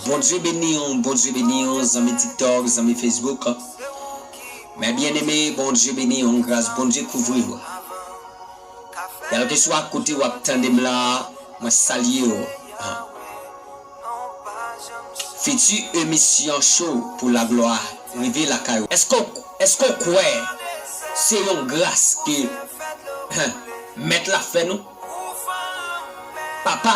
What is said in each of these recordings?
Bon Dieu béni, amis TikTok, amis Facebook. Mais bien aimé, bon Dieu béni, grâce, bon Dieu couvrir. Quel que soit côté ou attendez là, moi salue. Future émission show pour la gloire, river la caillou. Est-ce qu'on croit c'est une grâce que mettre la fait nous? Papa,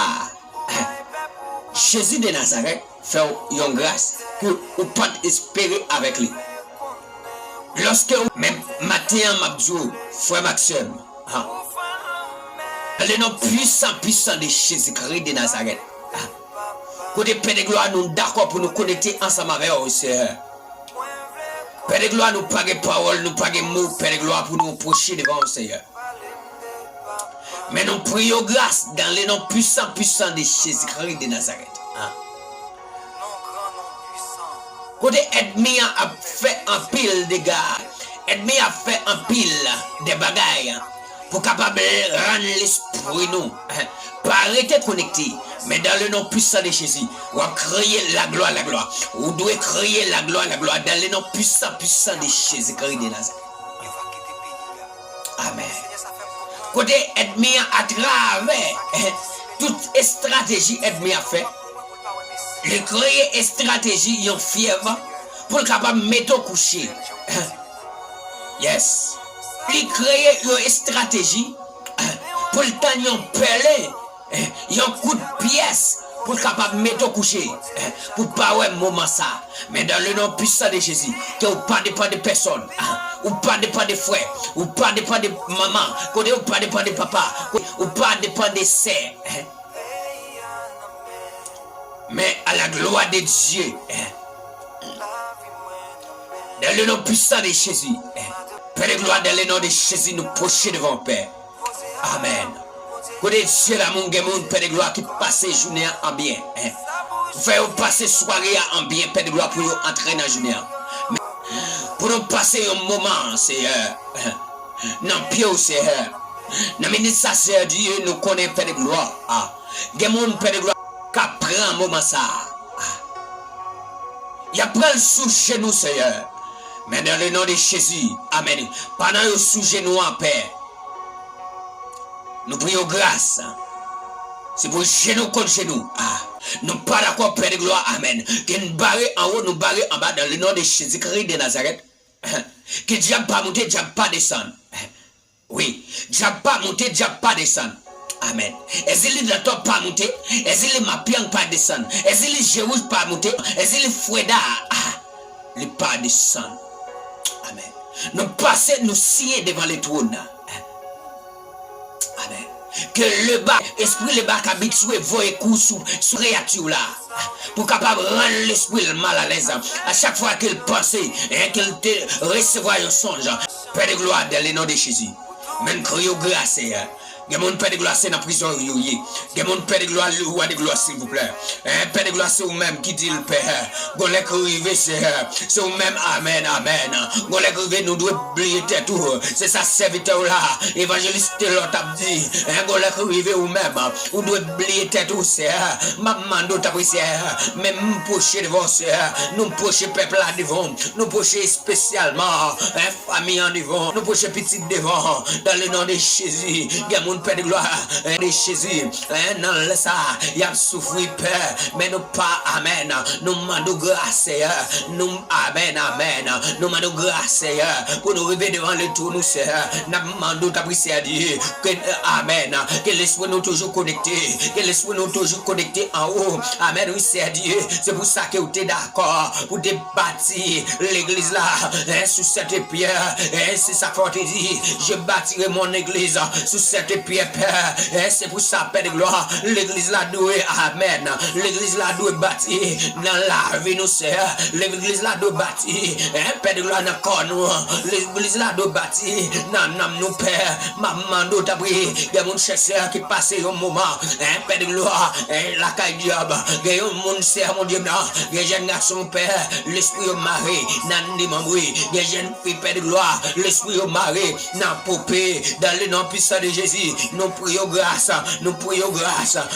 Jésus de Nazareth fait une grâce que vous pouvez espérer avec lui. Lorsque même matin Mabdou, frère Maxime, le nom puissant de Jésus-Christ de Nazareth. Côté Père de gloire, nous d'accord pour nous connecter ensemble avec vous, Seigneur. Père de gloire, nous pas de paroles, nous pas de mots, Père de gloire, pour nous approcher devant vous, Seigneur. Mais nous prions grâce dans le nom puissant de Jésus-Christ de Nazareth. Côté ennemi a fait un pile de gars, ennemi a fait un pile de bagailles pour capable rendre l'esprit nous. Pas arrêter de connecter, mais dans le nom puissant de Jésus, on va créer la gloire. On doit créer la gloire dans le nom puissant de Jésus-Christ de Nazareth. Amen. Côté ennemi à travers toute stratégie ennemi a fait, le créer une stratégie une fièvre pour le capable mettre au coucher. Yes. Il crée une stratégie pour le temps de pelé, un coup de pièce pour capable mettre au coucher, pour pas ouais moment ça. Mais dans le nom puissant de Jésus, que vous pas dépend de personne, ou pas dépend de frère, ou pas dépend de maman, ou pas dépend de papa, ou pas dépend de sœurs. Mais à la gloire de Dieu, dans le nom puissant de Jésus, Père de gloire, dans le nom de Jésus, nous procher devant Père. Amen. Côté Dieu, la mon Père de gloire, qui passe journée en bien. Faire passer soirée en bien, Père de gloire, pour nous entrer dans la journée. Pour nous passer un moment, Seigneur. Non, Pio, Seigneur. Dans le ministère, Seigneur Dieu, nous connaissons Père de gloire. Il y a mon Père de gloire qui prend un moment ça. Il y a plein sous genou, Seigneur. Mais dans le nom de Jésus, Amen. Pendant le sous genou en paix, nous prions grâce. C'est pour genou contre genou. Nous pas d'accord, Père de gloire, Amen. Que nous barrons en haut, nous barrons en bas dans le nom de Jésus-Christ de Nazareth. Que diable pas monter, diable pas descendre. Oui, diable pas monter, diable pas descendre. Amen. Est-ce que le top pas monter? Est-ce que ma piang pas descendre? Est-ce que le Jérusalem pas monter? Est-ce que le Foueda le pas descendre? Amen. Nous passer, nous signer devant le trône. Amen. Que le bas, esprit le bas habitué, voit coup sous créature là. Pour capable rendre l'esprit mal à l'aise. À chaque fois qu'il pensait, qu'il te recevoir un songe. Père de gloire, dans le nom de Jésus. Même crier grâce. Il y a mon Père de gloire, c'est dans la prison. Il y a mon Père de gloire, le roi de gloire, s'il vous plaît. Père de gloire, c'est vous-même qui dit le Père. Golek rivé, c'est vous-même. Amen, amen. Golek rivé, nous devons oublier tout. C'est ça, serviteur là. Évangéliste, l'autre a dit. Golek rivé, vous-même. Vous devez oublier tout, c'est. Maman, nous t'apprécions. Même nous pocher devant, c'est. Nous pocher peuple là devant. Nous pocher spécialement. Famille en devant. Nous pocher petit devant. Dans le nom de Jésus. Père de gloire, de Jésus, non, laisse ça, il y a souffert, Père, mais nous pas, Amen, nous demandons grâce, nous, Amen, nous demandons grâce, pour nous arriver devant le trône, Seigneur, nous demandons ta prière, Dieu, que, Amen, que l'esprit nous toujours connecté, que l'esprit nous toujours connecté en haut, Amen, oui, c'est Dieu, c'est pour ça que vous êtes d'accord, pour bâtir l'église là, sous cette pierre, c'est ça qu'on te dit, je bâtirai mon église sous cette pierre, Père, c'est pour ça, Père de gloire, l'église là doit, Amen, l'église là doit bâtir dans la vie, nous, Seigneur, l'église là doit bâtir, Père de gloire, dans le corps, nous, l'église là doit bâtir dans nous, Père, maman, nous, t'as pris, il y a mon chercheur qui passe un moment, Père de gloire, la caille diable, il y a mon sœur, mon Dieu, il y a jeune garçon, Père, l'esprit au mari, dans les membres, il y a jeune fille, Père de gloire, l'esprit au mari, dans poupée, dans le nom puissant de Jésus, nous prions grâce,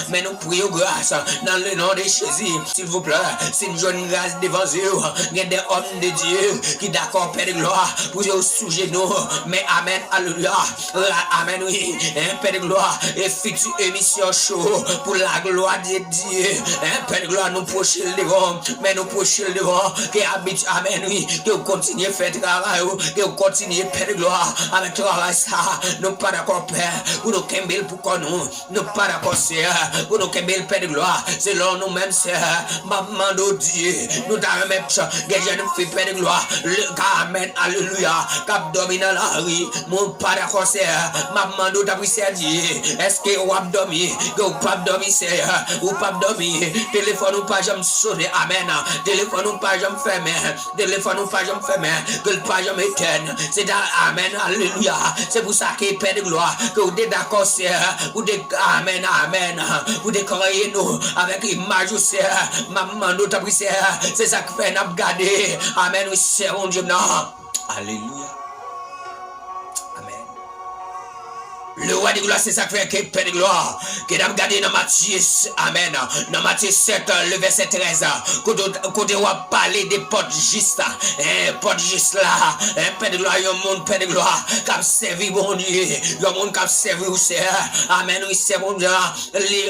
mais nous prions grâce dans le nom de Jésus, s'il vous plaît, c'est une jeune grâce devant eux, il y a des hommes de Dieu qui d'accord, Père de gloire, pour eux sous nous, mais Amen, alléluia, Amen, oui, Père de gloire, effectue émission show pour la gloire de Dieu, Père de gloire, nous prochons le devant, mais nous prochons le devant, qui habite, Amen, oui, que vous continuez à faire travail, que vous continuez, Père de gloire, avec travail ça, nous pas d'accord, Père, pour nous kembel pour nous pas d'accord, Seigneur, pour nous kembel, Père de gloire, selon nous-mêmes, Seigneur, maman de Dieu, nous t'avons même des jeunes filles, Père de gloire, le Amen, alléluia, cap domine dans la rue, mon pas d'accord, Seigneur, maman de ta prière, Dieu, est-ce que vous avez dormi, que vous pas dormi, Seigneur, ou pas dormi, téléphone ou pas jamais sonné, Amen, téléphone ou pas jamais fermé, téléphone ou pas jamais fermé, que le pas jamais éteint, c'est Amen, alléluia, c'est pour ça que Père de gloire, que vous êtes d'accord, Seigneur, vous êtes Amen, Amen, vous décorez nous avec l'image, Seigneur, maman de ta prière, c'est ça que fait nous garder, Amen, oui, c'est mon Dieu, non, alléluia. Le roi de gloire, c'est ça que fait que Père de gloire, que nous regardons dans Matthieu, Amen, dans Matthieu 7, le verset 13, quand on va parler des portes justes, portes justes là, Père de gloire, il y a un monde, Père de gloire, qui a servi mon Dieu, il y a un monde qui a servi au Seigneur, Amen, oui, c'est mon Dieu,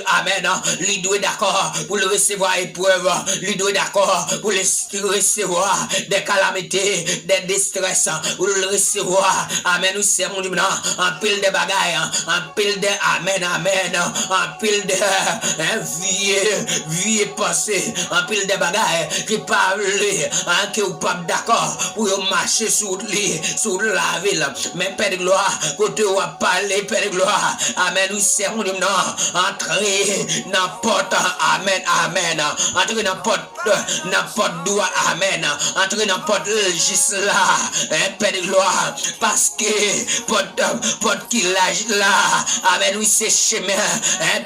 Amen, il doit d'accord pour le recevoir épreuve, il doit d'accord pour le recevoir des calamités, des distress, pour le recevoir, Amen, oui, c'est mon Dieu, en pile de bagailles, en pile de Amen, Amen, en pile de vie passé, en pile de bagailles qui parlent, qui ou pas d'accord pour marcher sur la ville. Mais Père de gloire, quand tu vas parler, Père de gloire, Amen, nous servons du nom, entrer n'importe, Amen, Amen, entrer n'importe doigt, Amen, entrer n'importe juste là, Père de gloire, parce que porte qui lâche là, Amen, oui, c'est chemin,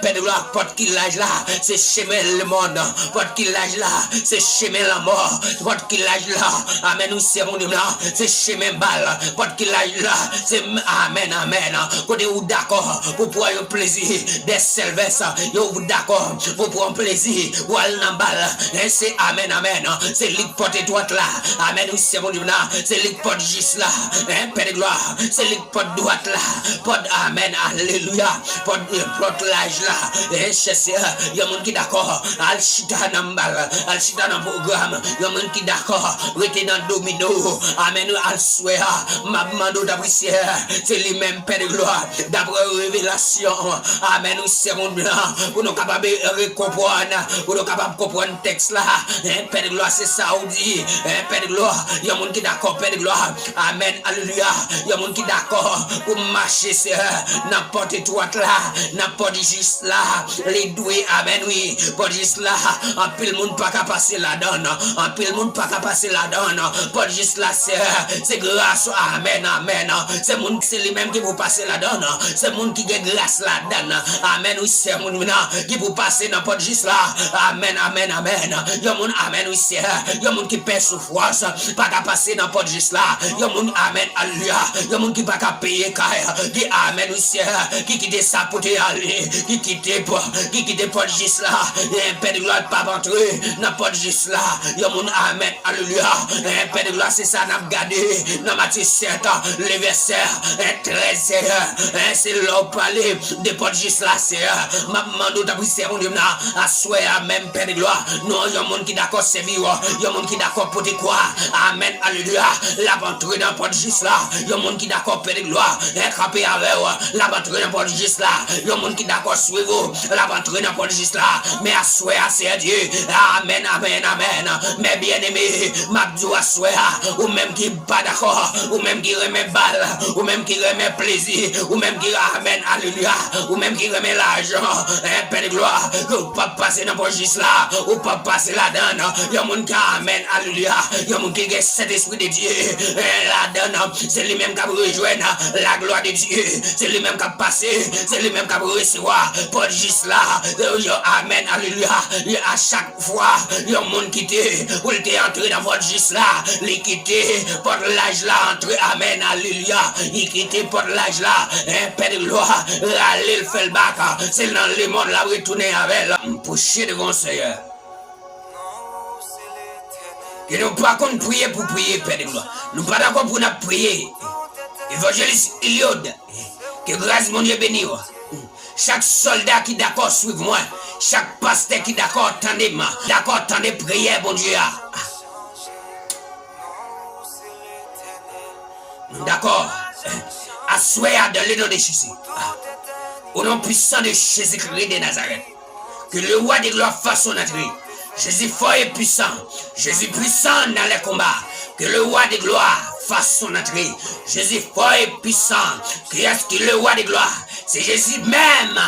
Père de gloire, porte qui lâche là, c'est chemin le monde, porte qui lâche là, c'est chemin la mort, porte qui lâche là, Amen, oui, c'est mon là, c'est chemin balle, porte qui lâche là, c'est Amen, Amen, côté où d'accord, pour pouvoir un plaisir, des services, vous d'accord, pour pouvoir un plaisir, ou al nambal, c'est Amen, Amen, c'est lui porte droite là, Amen, oui, c'est mon là, c'est lui porte juste là, Père de gloire, c'est lui porte droite là, porte Amen, alléluia, porte l'âge là, et chercher, il y a monde qui d'accord, al chita nambal, al chita dans programme, il y a monde qui d'accord, rete dans domino, Amen, al souhait, ma mando d'après, c'est lui-même, Père de gloire, d'après révélation, Amen, nous serons là, pour nous capables de comprendre, pour nous capables de comprendre le texte là, Père de gloire, c'est ça, on dit, Père de gloire, il y a monde qui d'accord, Père de gloire, Amen, alléluia, il y a monde qui d'accord, pour marcher, c'est n'importe quoi là, n'importe juste là, les doués, Amen, oui, pas juste là, en pile monde pas qu'à passer la donne, en pile monde pas qu'à passer la donne, pas juste là, c'est grâce, Amen, Amen, c'est monde, c'est lui-même qui vous passer la donne, c'est monde qui gagne grâce la donne, Amen, oui, c'est monde qui vous passer n'importe juste là, Amen, Amen, Amen, y'a monde, Amen, oui, c'est, y'a monde qui perd souffrance, pas qu'à passer n'importe juste là, y'a monde, Amen, alléluia, y'a monde qui pas qu'à payer, qui, Amen, oui, c'est, qui quitte ça pour te aller, qui quitte pas juste là, et Père de gloire, pas entrer, n'importe juste là, y'a monde, Amen, alléluia, et Père de gloire, c'est ça, n'a gardé, dans Matthieu 7, le verset 13, c'est là où parler, de pas juste là, c'est, ma maman, ta prière, on dit, à souhait, même Père de gloire, non, y'a monde qui d'accord, c'est vivre, y'a monde qui d'accord pour te croire, Amen, alléluia, la ventre dans pas juste là, y'a monde qui d'accord, Père de gloire, attraper avec, la ventre dans pas juste là, y'a monde qui d'accord, suivre, la ventre dans pas juste là, mais à souhait, c'est Dieu, Amen, Amen, Amen, mais bien aimé, ma Dieu à souhait, ou même qui pas d'accord, ou même qui remet balle, ou même qui remet plaisir, ou même qui Amen, alléluia, ou même qui remet l'argent, Père de gloire, ou pas passer dans pas juste là, ou pas passer là-dedans, y'a monde qui Amen, alléluia, y'a monde qui a cet esprit de Dieu, là-dedans, c'est lui-même qui a rejoint la gloire de Dieu, c'est lui-même qui a passé, c'est lui-même qui a recevoir, pour juste là, amen, alléluia, à chaque fois, il y a un monde qui était, où il était entré dans votre juste là, il quitté, pour l'âge là, entré, amen, alléluia, il quitté pour l'âge là, Père de gloire, allez le faire le bac, c'est dans le monde là, retourner avec, pour chier devant Seigneur. Que nous pas qu'on prier pour prier, Père de gloire. Nous pas d'accord pour nous prier. Évangéliste Iliode, que grâce mon Dieu béni. Chaque soldat qui d'accord suivre moi, chaque pasteur qui d'accord tendez-moi, d'accord tendez prière, bon Dieu. D'accord. Assoyez dans le nom de Jésus. Au nom puissant de Jésus-Christ de Nazareth. Que le roi de gloire fasse son entrée. Jésus fort et puissant. Jésus puissant dans les combats. Que le roi de gloire fasse son entrée. Jésus fort et puissant. Qui est-ce que le roi de gloire? C'est Jésus même.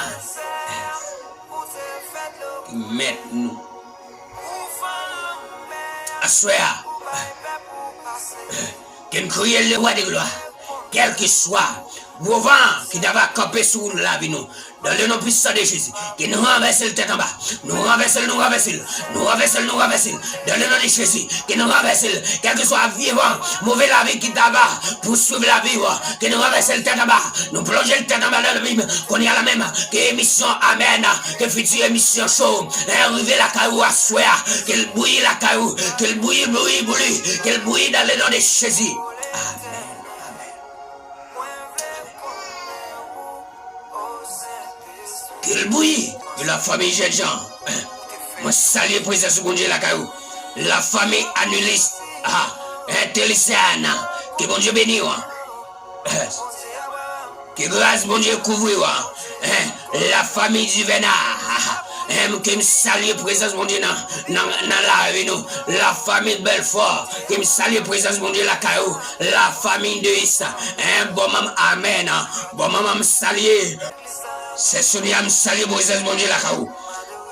Qui met nous. Assoyez. Que nous crions le roi de gloire. Quel que soit. Vos vents qui doivent camper sur la vie nous. Dans le nom puissant de Jésus. Qui nous renverse le tête en bas. Nous renverse. Dans le nom de Jésus. Qui nous renverse. Quel que soit vivant. Mauvais la vie qui d'abord. Pour suivre la vie. Qui nous renverse le tête en bas. Nous plonger le tête en bas dans le Bible. Qu'on y a la même. Que émission amen. Que future émission chaud. Arriver la caillou à souhait. Qu'elle bouille la caillou. Qu'elle bouille. Qu'elle bouille dans le nom de Jésus. Amen. Qu'il bouille de la famille Jean Jean. Moi salue présence bon Dieu la caillou. La famille annuliste. Téléséana. Que bon Dieu bénisse. Que grâce bon Dieu couvre. La famille du Vénard. Que me salue présence mon Dieu dans la vie nous. La famille de Belfort. Que me salue présence mon Dieu la caillou. La famille de Issa. Bon maman amen. Bon maman me salue. C'est celui à me saluer, mon Dieu, la caillou.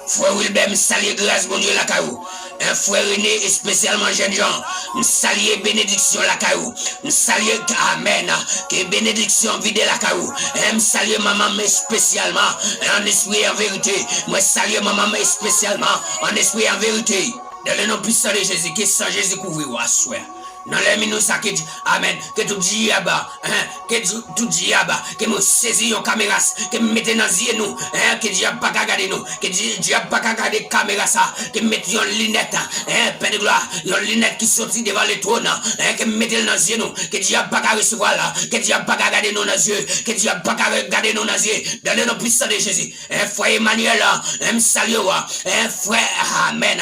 Frère Wilbert, me saluer, grâce, mon Dieu, la caillou. Un frère René, et spécialement jeune Jean, me saluer, bénédiction, la caillou. Me saluer, amen, que bénédiction, vide la caillou. Me saluer, maman, mais spécialement, en esprit, en vérité. Moi, saluer, maman, mais spécialement, en esprit, en vérité. Dans le nom puissant de Jésus, que sans Jésus couvrir, à soi. Dans les minutes, ça qui dit, amen, que tout diable, que tout diable, que nous saisissons une caméra, que nous mettons dans les yeux nous, que diable pas regarder nous, que diable pas regarder caméra ça, que nous mettons une lunette, Père de gloire, une lunette qui sortit devant le trône, que nous mettons dans les yeux nous, que diable pas recevoir là, que diable pas regarder nous dans les yeux, que diable pas regarder nous dans les yeux, dans le nom puissant de Jésus, frère Emmanuel, salut, frère, amen,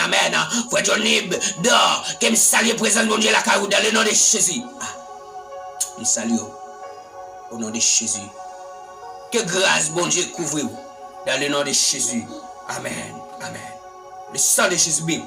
frère Johnny, dehors, que me salue présence mon Dieu la caillou. Dans le nom de Jésus. Nous saluons au nom de Jésus. Que grâce, bon Dieu, couvre-vous. Dans le nom de Jésus. Amen. Amen. Le sang de Jésus, bim.